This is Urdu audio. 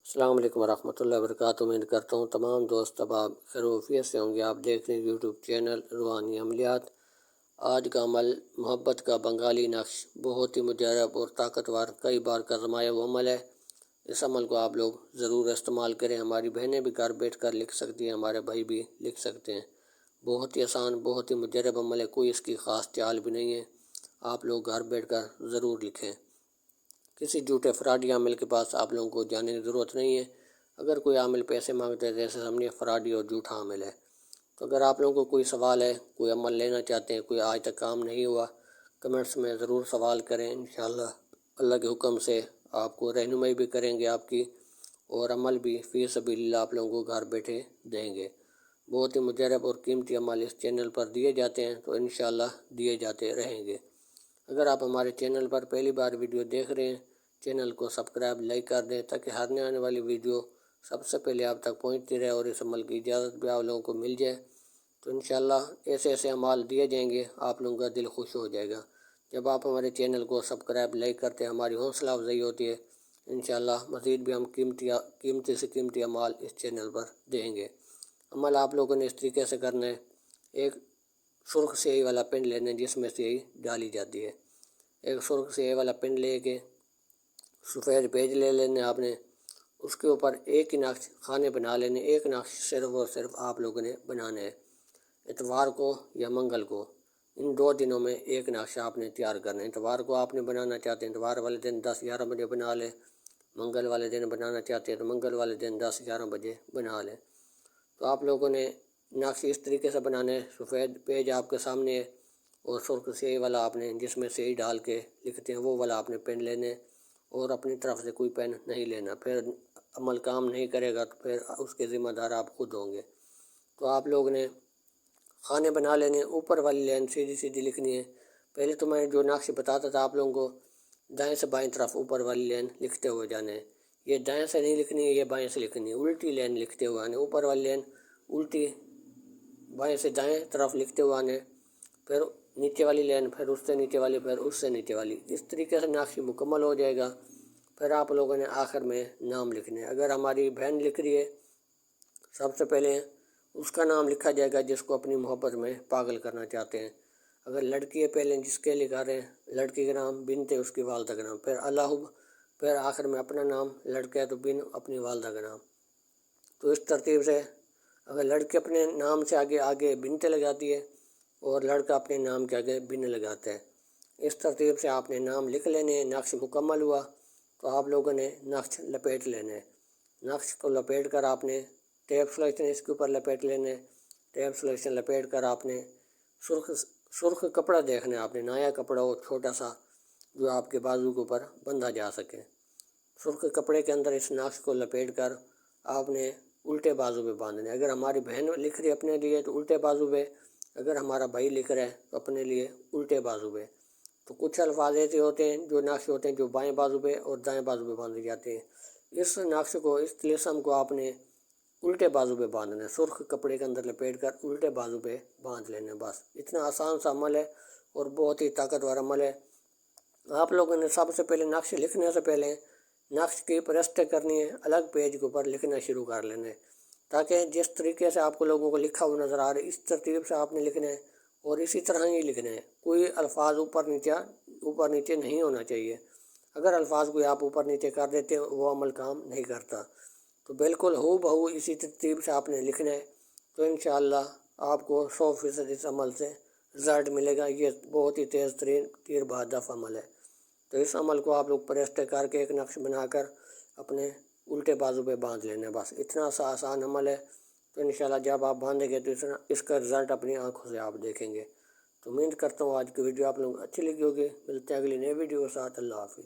السلام علیکم ورحمۃ اللہ وبرکاتہ۔ امید کرتا ہوں تمام دوست احباب خیریت سے ہوں گے۔ آپ دیکھ رہے ہیں یوٹیوب چینل روحانی عملیات۔ آج کا عمل محبت کا بنگالی نقش، بہت ہی مجرب اور طاقتور، کئی بار کا آزمایا ہوا عمل ہے۔ اس عمل کو آپ لوگ ضرور استعمال کریں۔ ہماری بہنیں بھی گھر بیٹھ کر لکھ سکتی ہیں، ہمارے بھائی بھی لکھ سکتے ہیں۔ بہت ہی آسان، بہت ہی مجرب عمل ہے، کوئی اس کی خاص چال بھی نہیں ہے۔ آپ لوگ گھر بیٹھ کر ضرور لکھیں۔ کسی جھوٹے فراڈی عامل کے پاس آپ لوگوں کو جانے کی ضرورت نہیں ہے۔ اگر کوئی عامل پیسے مانگتے ہیں، جیسے سمجھے فراڈی اور جھوٹا عامل ہے، تو اگر آپ لوگوں کو کوئی سوال ہے، کوئی عمل لینا چاہتے ہیں، کوئی آج تک کام نہیں ہوا، کمنٹس میں ضرور سوال کریں۔ انشاءاللہ اللہ کے حکم سے آپ کو رہنمائی بھی کریں گے آپ کی، اور عمل بھی فی سبیل اللہ آپ لوگوں کو گھر بیٹھے دیں گے۔ بہت ہی مجرب اور قیمتی عمل اس چینل پر دیے جاتے ہیں، تو انشاءاللہ دیے جاتے رہیں گے۔ اگر آپ ہمارے چینل پر پہلی بار ویڈیو دیکھ رہے ہیں، چینل کو سبسکرائب لائک کر دیں، تاکہ ہر آنے والی ویڈیو سب سے پہلے آپ تک پہنچتی رہے، اور اس عمل کی اجازت بھی آپ لوگوں کو مل جائے۔ تو انشاءاللہ ایسے ایسے اعمال دیے جائیں گے، آپ لوگوں کا دل خوش ہو جائے گا۔ جب آپ ہمارے چینل کو سبسکرائب لائک کرتے ہیں، ہماری حوصلہ افزائی ہوتی ہے۔ انشاءاللہ مزید بھی ہم قیمتی سے قیمتی اعمال اس چینل پر دیں گے۔ عمل آپ لوگوں نے اس طریقے سے کرنا ہے۔ ایک سرخ سیاہی والا پین لینا ہے، جس میں سیاہی ڈالی جاتی ہے۔ ایک سرخ سیاہی والا پین لے کے سفید پیج لے لینے آپ نے، اس کے اوپر ایک ہی نقش خانے بنا لینے۔ ایک نقش صرف اور صرف آپ لوگوں نے بنانا ہے۔ اتوار کو یا منگل کو، ان 2 دنوں میں ایک نقش آپ نے تیار کرنا ہے۔ اتوار کو آپ نے بنانا چاہتے ہیں، اتوار والے دن 10-11 بجے بنا لیں۔ منگل والے دن بنانا چاہتے ہیں تو منگل والے دن 10-11 بجے بنا لیں۔ تو آپ لوگوں نے نقش اس طریقے سے بنانا ہے۔ سفید پیج آپ کے سامنے ہے، اور سرخ سیاہی والا آپ نے، جس میں سیاہی ڈال کے لکھتے ہیں، وہ والا آپ نے پین لینے، اور اپنی طرف سے کوئی پین نہیں لینا۔ پھر عمل کام نہیں کرے گا، تو پھر اس کے ذمہ دار آپ خود ہوں گے۔ تو آپ لوگ نے خانے بنا لینے، اوپر والی لائن سیدھی سیدھی لکھنی ہے۔ پہلے تو میں جو نقش بتاتا تھا آپ لوگوں کو، دائیں سے بائیں طرف اوپر والی لائن لکھتے ہوئے جانے ہیں۔ یہ دائیں سے نہیں لکھنی ہے، یہ بائیں سے لکھنی ہے، الٹی لائن لکھتے ہوئے آنے۔ اوپر والی لائن الٹی بائیں سے دائیں طرف لکھتے ہوئے آنے، پھر نیچے والی لائن، پھر اس سے نیچے والی، پھر اس سے نیچے والی۔ اس طریقے سے نقش مکمل ہو جائے گا۔ پھر آپ لوگوں نے آخر میں نام لکھنے ہیں۔ اگر ہماری بہن لکھ رہی ہے، سب سے پہلے اس کا نام لکھا جائے گا جس کو اپنی محبت میں پاگل کرنا چاہتے ہیں۔ اگر لڑکی ہے، پہلے جس کے لکھا رہے ہیں، لڑکی کا نام، بنت ہے اس کی والدہ کا نام، پھر الہب، پھر آخر میں اپنا نام۔ لڑکا ہے تو بن، اپنی والدہ کا نام۔ تو اس ترتیب سے اگر لڑکی اپنے نام سے آگے بنت لگاتی ہے، اور لڑکا اپنے نام کے آگے بن لگاتا ہے، اس ترتیب سے آپ نے نام لکھ لینے ہیں۔ نقش مکمل ہوا تو آپ لوگوں نے نقش لپیٹ لینے ہیں۔ نقش کو لپیٹ کر آپ نے ٹیپ سلیکشن اس کے اوپر لپیٹ لینے ہیں۔ ٹیپ سلیکشن لپیٹ کر آپ نے سرخ کپڑا دیکھنا ہے۔ آپ نے نیا کپڑا ہو، چھوٹا سا، جو آپ کے بازو کے اوپر بندھا جا سکے۔ سرخ کپڑے کے اندر اس نقش کو لپیٹ کر آپ نے الٹے بازو پہ باندھنا ہے۔ اگر ہماری بہن لکھ رہی ہے اپنے لیے تو الٹے بازو پہ، اگر ہمارا بھائی لکھ رہا ہے تو اپنے لیے الٹے بازو پہ۔ تو کچھ الفاظ ایسے ہوتے ہیں، جو نقش ہوتے ہیں، جو بائیں بازو پہ اور دائیں بازو پہ باندھے جاتے ہیں۔ اس نقش کو، اس طلسم کو آپ نے الٹے بازو پہ باندھنا ہے۔ سرخ کپڑے کے اندر لپیٹ کر الٹے بازو پہ باندھ لینا ہے۔ بس اتنا آسان سا عمل ہے، اور بہت ہی طاقتور عمل ہے۔ آپ لوگوں نے سب سے پہلے نقش لکھنے سے پہلے نقش کی پرستے کرنی ہے، الگ پیج کے اوپر لکھنا شروع کر لینا ہے، تاکہ جس طریقے سے آپ کو لوگوں کو لکھا ہوا نظر آ رہا ہے، اس ترتیب سے آپ نے لکھنا ہے، اور اسی طرح ہی لکھنا ہے۔ کوئی الفاظ اوپر نیچے نہیں ہونا چاہیے۔ اگر الفاظ کوئی آپ اوپر نیچے کر دیتے ہیں، وہ عمل کام نہیں کرتا۔ تو بالکل ہو بہو اسی ترتیب سے آپ نے لکھنا ہے، تو انشاءاللہ آپ کو 100% اس عمل سے رزلٹ ملے گا۔ یہ بہت ہی تیز ترین تیر بہدف عمل ہے۔ تو اس عمل کو آپ لوگ پرستے کر کے ایک نقش بنا کر اپنے الٹے بازو پہ باندھ لینا ہے۔ بس اتنا سا آسان عمل ہے۔ تو انشاءاللہ جب آپ باندھیں گے تو اس کا رزلٹ اپنی آنکھوں سے آپ دیکھیں گے۔ تو امید کرتا ہوں آج کی ویڈیو آپ لوگوں کو اچھی لگی ہوگی۔ ملتے ہیں اگلی نئی ویڈیو کے ساتھ۔ اللہ حافظ۔